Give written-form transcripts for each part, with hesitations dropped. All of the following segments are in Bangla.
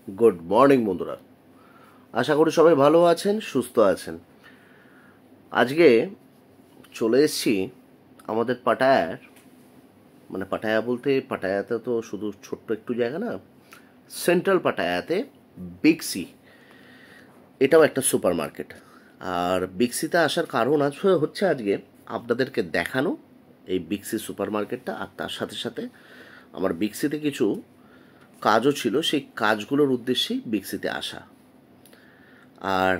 গুড মর্নিং বন্ধুরা, আশা করি সবাই ভালো আছেন, সুস্থ আছেন। আজকে চলে এসেছি আমাদের পাটায়ার, মানে পাটায়া বলতে পাটায়াতে তো শুধু ছোট্ট একটু জায়গা না, সেন্ট্রাল পাটায়াতে বিগ সি, এটাও একটা সুপার মার্কেট। আর বিগ সিতে আসার কারণ হচ্ছে আজকে আপনাদেরকে দেখানো এই বিগ সি সুপার মার্কেটটা, আর তার সাথে সাথে আমার বিগ সিতে কিছু কাজও ছিল, সেই কাজগুলোর উদ্দেশ্যেই বিগ সিতে আসা। আর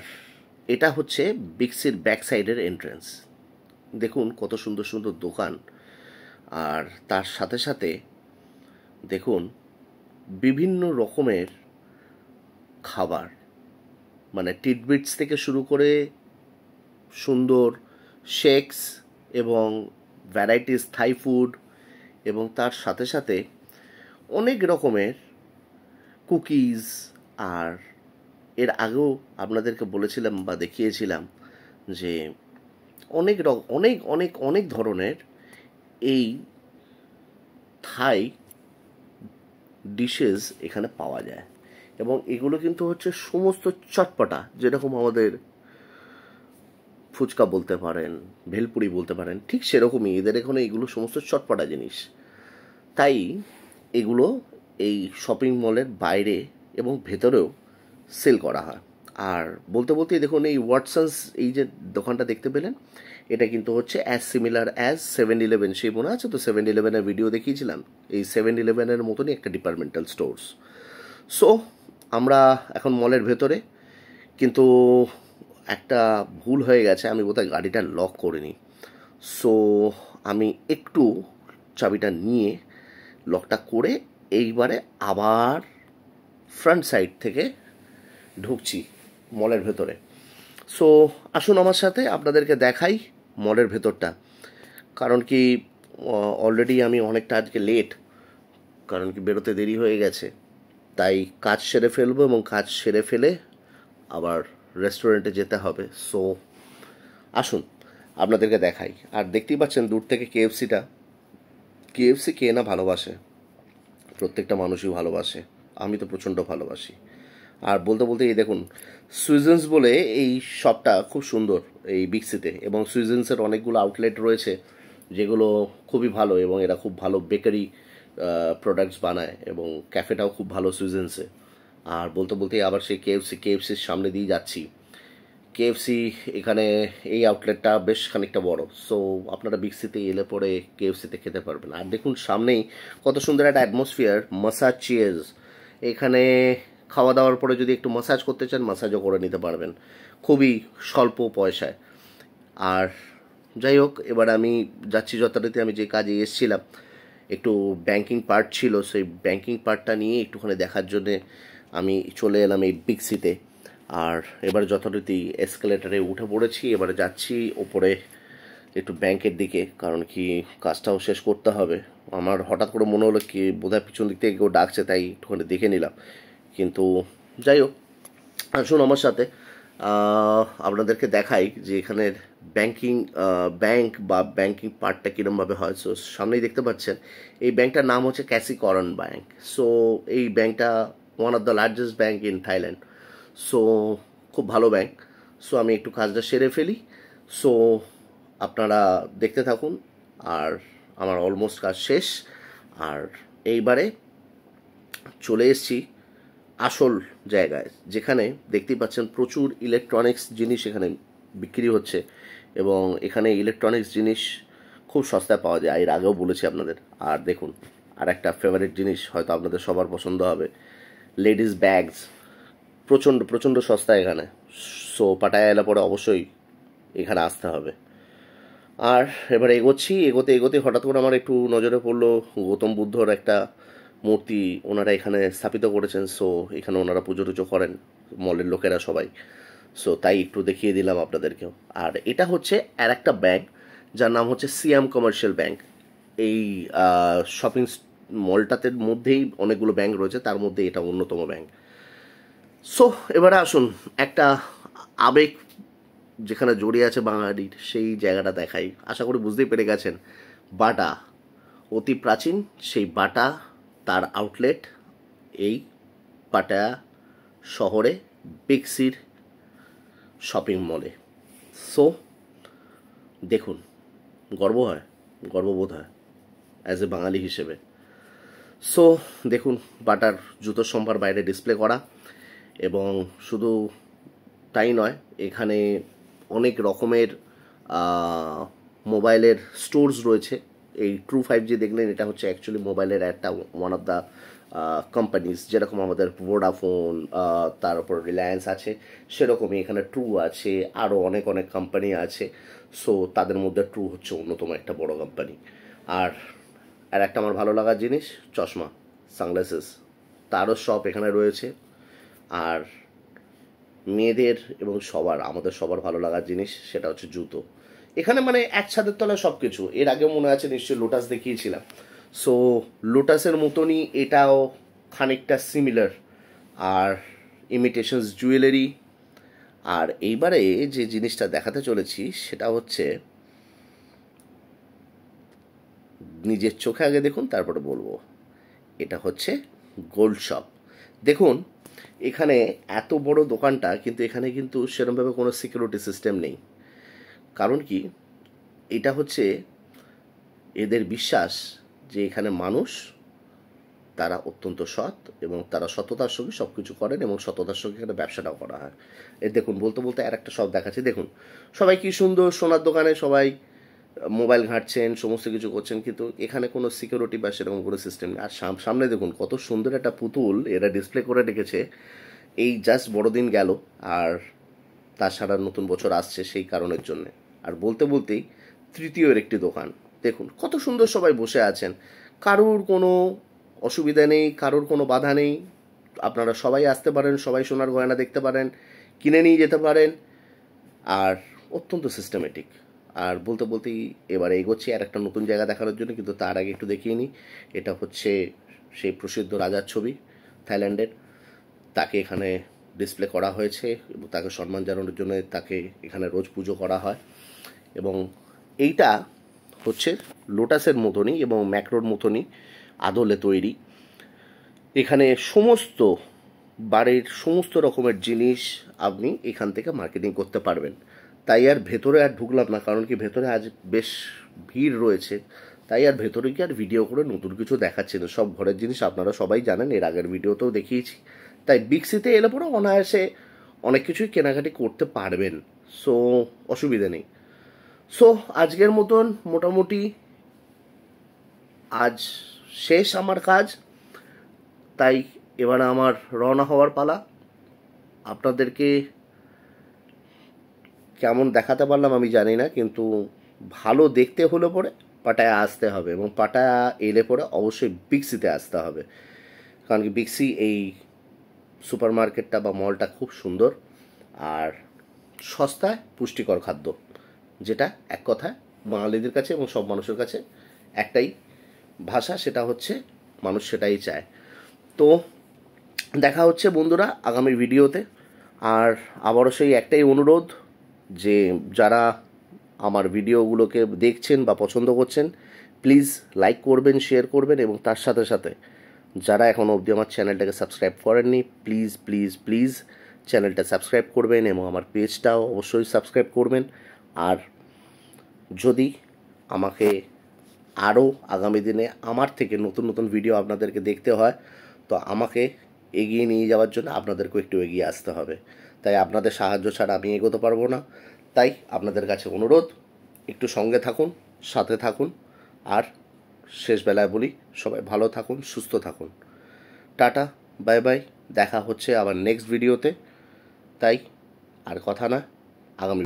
এটা হচ্ছে বিগ সির ব্যাক সাইডের এন্ট্রেন্স। দেখুন কত সুন্দর সুন্দর দোকান, আর তার সাথে সাথে দেখুন বিভিন্ন রকমের খাবার, মানে টিটবিটস থেকে শুরু করে সুন্দর শেকস এবং ভ্যারাইটিস থাই ফুড, এবং তার সাথে সাথে অনেক রকমের কুকিজ। আর এর আগেও আপনাদেরকে বলেছিলাম বা দেখিয়েছিলাম যে অনেক অনেক অনেক অনেক ধরনের এই থাই ডিশেস এখানে পাওয়া যায়, এবং এগুলো কিন্তু হচ্ছে সমস্ত চটপটা, যেরকম আমাদের ফুচকা বলতে পারেন, ভেলপুরি বলতে পারেন, ঠিক সেরকমই এদের এখানে এগুলো সমস্ত চটপটা জিনিস। তাই এগুলো এই শপিং মলের বাইরে এবং ভেতরেও সেল করা হয়। আর বলতে বলতেই দেখুন এই ওয়াটসন্স, এই যে দোকানটা দেখতে পেলেন, এটা কিন্তু হচ্ছে অ্যাজ সিমিলার অ্যাজ 7-Eleven। সেই মনে আছে তো 7-Eleven-এর ভিডিও দেখিয়েছিলাম, এই 7-Eleven-এর মতনই একটা ডিপার্টমেন্টাল স্টোর্স। সো আমরা এখন মলের ভেতরে, কিন্তু একটা ভুল হয়ে গেছে, আমি বোধহয় গাড়িটা লক করিনি। সো আমি একটু চাবিটা নিয়ে লকটা করে এইবারে আবার ফ্রন্ট সাইড থেকে ঢুকছি মলের ভেতরে। সো আসুন আমার সাথে আপনাদেরকে দেখাই মলের ভেতরটা। কারণ কি অলরেডি আমি অনেকটা আজকে লেট, কারণ কি বেরোতে দেরি হয়ে গেছে, তাই কাজ সেরে ফেলবো এবং কাজ সেরে ফেলে আবার রেস্টুরেন্টে যেতে হবে। সো আসুন আপনাদেরকে দেখাই। আর দেখতেই পাচ্ছেন দূর থেকে কেএফসিটা, কেএফসি কে না ভালোবাসে, প্রত্যেকটা মানুষই ভালোবাসে, আমি তো প্রচণ্ড ভালোবাসি। আর বলতে বলতে এই দেখুন সুইজেন্স বলে এই শপটা খুব সুন্দর এই বিগ সিতে, এবং সুইজেন্সের অনেকগুলো আউটলেট রয়েছে যেগুলো খুবই ভালো, এবং এরা খুব ভালো বেকারি প্রোডাক্টস বানায়, এবং ক্যাফেটাও খুব ভালো সুইজেন্সে। আর বলতে বলতেই আবার সেই কেএফসির সামনে দিয়ে যাচ্ছি। কেএফসি এখানে এই আউটলেটটা বেশ খানিকটা বড়, সো আপনারা বিগ সিতে এলে পরে কেএফসিতে খেতে পারবেন। আর দেখুন সামনেই কত সুন্দর একটা অ্যাটমসফিয়ার, মাসাজ চেয়ার্স। এখানে খাওয়া দাওয়ার পরে যদি একটু মাসাজ করতে চান, মাসাজও করে নিতে পারবেন খুবই স্বল্প পয়সায়। আর যাই হোক, এবার আমি যাচ্ছি যথারীতি, আমি যে কাজে এসেছিলাম একটু ব্যাংকিং পার্ট ছিল, সেই ব্যাংকিং পার্টটা নিয়ে একটুখানি দেখার জন্যে আমি চলে এলাম এই বিগ সিতে। আর এবার যথারীতি এসকেলেটারে উঠে পড়েছি, এবারে যাচ্ছি ওপরে একটু ব্যাংকের দিকে, কারণ কি কাজটাও শেষ করতে হবে। আমার হঠাৎ করে মনে হলো কি বোধহয় পিছন দিক থেকে কেউ ডাকছে, তাই একটুখানি দেখে নিলাম। কিন্তু যাই হোক, আসুন আমার সাথে আপনাদেরকে দেখাই যে এখানের ব্যাংকিং ব্যাংক বা ব্যাংকিং পার্টটা কীরমভাবে হয়। সো সামনেই দেখতে পাচ্ছেন এই ব্যাংকটার নাম হচ্ছে ক্যাসিকরন ব্যাংক। সো এই ব্যাংকটা one of the largest bank in Thailand. So খুব ভালো ব্যাংক। সো আমি একটু কাজটা সেরে ফেলি। সো আপনারা দেখতে থাকুন। আর আমার অলমোস্ট কাজ শেষ। আর এইবারে চলে এসেছি আসল জায়গায়, যেখানে দেখতেই পাচ্ছেন প্রচুর ইলেকট্রনিক্স জিনিস এখানে বিক্রি হচ্ছে, এবং এখানে ইলেকট্রনিক্স জিনিস খুব সস্তায় পাওয়া যায়, এর আগেও বলেছি আপনাদের। আর দেখুন আর একটা ফেভারিট জিনিস হয়তো আপনাদের সবার পছন্দ হবে, লেডিস ব্যাগস, প্রচণ্ড প্রচণ্ড সস্তা এখানে। সো পাটায়া এলে পরে অবশ্যই এখানে আসতে হবে। আর এবার এগোচ্ছি, এগোতে এগোতে হঠাৎ করে আমার একটু নজরে পড়লো গৌতম বুদ্ধর একটা মূর্তি ওনারা এখানে স্থাপিত করেছেন। সো এখানে ওনারা পুজো টুজো করেন মলের লোকেরা সবাই। সো তাই একটু দেখিয়ে দিলাম আপনাদেরকেও। আর এটা হচ্ছে আর একটা ব্যাংক, যার নাম হচ্ছে সিয়াম কমার্শিয়াল ব্যাংক। এই শপিং মলটাতে মধ্যেই অনেকগুলো ব্যাংক রয়েছে, তার মধ্যে এটা অন্যতম ব্যাংক। সো এবারে আসুন একটা আবেগ যেখানে জড়িয়ে আছে বাঙালির, সেই জায়গাটা দেখাই। আশা করি বুঝতেই পেরে গেছেন, বাটা অতি প্রাচীন সেই বাটা, তার আউটলেট এই পাটায়া শহরে বিগ সির শপিং মলে। সো দেখুন, গর্ববোধ হয় অ্যাজ এ বাঙালি হিসেবে। সো দেখুন, বাটার জুতোর সম্ভার বাইরে ডিসপ্লে করা, এবং শুধু তাই নয়, এখানে অনেক রকমের মোবাইলের স্টোরস রয়েছে। এই ট্রু 5G দেখলেন, এটা হচ্ছে অ্যাকচুয়ালি মোবাইলের একটা ওয়ান অফ দ্য কোম্পানিজ। যেরকম আমাদের ভোডাফোন, তারপর রিলায়েন্স আছে, সেরকমই এখানে ট্রু আছে, আরও অনেক অনেক কোম্পানি আছে। সো তাদের মধ্যে ট্রু হচ্ছে অন্যতম একটা বড় কোম্পানি। আর একটা আমার ভালো লাগার জিনিস, চশমা, সানগ্লাসেস, তারও শপ এখানে রয়েছে। আর মেয়েদের এবং আমাদের সবার ভালো লাগার জিনিস, সেটা হচ্ছে জুতো। এখানে মানে এক ছাদের তলায় সব কিছু। এর আগেও মনে আছে নিশ্চয়ই লোটাস দেখিয়েছিলাম। সো লোটাসের মতনই এটাও খানিকটা সিমিলার। আর ইমিটেশনস জুয়েলারি। আর এইবারে যে জিনিসটা দেখাতে চলেছি সেটা হচ্ছে, নিজের চোখে আগে দেখুন, তারপরে বলবো। এটা হচ্ছে গোল্ড শপ। দেখুন, এখানে এত বড় দোকানটা, কিন্তু এখানে কিন্তু সেরকমভাবে কোনো সিকিউরিটি সিস্টেম নেই। কারণ কি, এটা হচ্ছে এদের বিশ্বাস যে এখানে মানুষ, তারা অত্যন্ত সৎ, এবং তারা সততার সঙ্গে সব কিছু করেন, এবং সততার সঙ্গে এখানে ব্যবসাটাও করা হয়। দেখুন, বলতে বলতে আর একটা শপ দেখাচ্ছে। দেখুন, সবাই কি সুন্দর সোনার দোকানে সবাই মোবাইল ঘাঁটছেন, সমস্ত কিছু করছেন, কিন্তু এখানে কোনো সিকিউরিটি বা সেরকম কোনো সিস্টেম নেই। আর সামনে দেখুন কত সুন্দর একটা পুতুল এরা ডিসপ্লে করে রেখেছে। এই জাস্ট বড়দিন গেল, আর তাছাড়া নতুন বছর আসছে সেই কারণের জন্যে। আর বলতে বলতেই তৃতীয়ের একটি দোকান। দেখুন কত সুন্দর সবাই বসে আছেন, কারুর কোনো অসুবিধা নেই, কারুর কোনো বাধা নেই। আপনারা সবাই আসতে পারেন, সবাই সোনার গয়না দেখতে পারেন, কিনে নিয়ে যেতে পারেন, আর অত্যন্ত সিস্টেমেটিক। আর বলতে বলতেই এবারে এগোচ্ছি আর একটা নতুন জায়গা দেখানোর জন্য, কিন্তু তার আগে একটু দেখিয়ে নিই। এটা হচ্ছে সেই প্রসিদ্ধ রাজার ছবি থাইল্যান্ডের। তাকে এখানে ডিসপ্লে করা হয়েছে, এবং তাকে সম্মান জানানোর জন্য তাকে এখানে রোজ পুজো করা হয়। এবং এইটা হচ্ছে লোটাসের মতনই এবং ম্যাক্রোর মতনই আদলে তৈরি। এখানে সমস্ত বাড়ির সমস্ত রকমের জিনিস আপনি এখান থেকে মার্কেটিং করতে পারবেন। তাই আর ভেতরে আর ঢুকলাম না, কারণ কি ভেতরে আজ বেশ ভিড় রয়েছে। তাই আর ভেতরে কি আর ভিডিও করে নতুন কিছু দেখাচ্ছি না। সব ঘরের জিনিস আপনারা সবাই জানেন, এর আগের ভিডিওতেও দেখিয়েছি। তাই বিগ সিতে এলে পরে অনায়াসে অনেক কিছুই কেনাকাটি করতে পারবেন। সো অসুবিধা নেই। সো আজকের মতন মোটামুটি আজ শেষ আমার কাজ। তাই এবারে আমার রওনা হওয়ার পালা। আপনাদেরকে কেমন দেখাতে পারলাম আমি জানি না, কিন্তু ভালো দেখতে হলে পরে পাটায়া আসতে হবে, এবং পাটায়া এলে পরে অবশ্যই বিগ সিতে আসতে হবে। কারণ কি বিগ সি এই সুপার মার্কেটটা বা মলটা খুব সুন্দর, আর সস্তায় পুষ্টিকর খাদ্য, যেটা এক কথায় বাঙালিদের কাছে এবং সব মানুষের কাছে একটাই ভাষা, সেটা হচ্ছে মানুষ সেটাই চায়। তো দেখা হচ্ছে বন্ধুরা আগামী ভিডিওতে। আর আবারও সেই একটাই অনুরোধ, যে যারা আমার ভিডিওগুলোকে দেখছেন বা পছন্দ করছেন, প্লিজ লাইক করবেন, শেয়ার করবেন, এবং তার সাথে সাথে যারা এখনও অবধি আমার চ্যানেলটাকে সাবস্ক্রাইব করেননি, প্লিজ প্লিজ প্লিজ চ্যানেলটা সাবস্ক্রাইব করবেন, এবং আমার পেজটাও অবশ্যই সাবস্ক্রাইব করবেন। আর যদি আমাকে আরও আগামী দিনে আমার থেকে নতুন নতুন ভিডিও আপনাদেরকে দেখতে হয়, তো আমাকে এগিয়ে নিয়ে যাওয়ার জন্য আপনাদেরকেও একটু এগিয়ে আসতে হবে। তাই আপনাদের সাহায্য ছাড়া আমি এগোতে পারবো না। তাই আপনাদের কাছে অনুরোধ, একটু সঙ্গে থাকুন, সাথে থাকুন। আর শেষবেলায় বলি, সবাই ভালো থাকুন, সুস্থ থাকুন। Tata, bye bye. দেখা হচ্ছে আবার নেক্সট ভিডিওতে। তাই আর কথা না, আগামী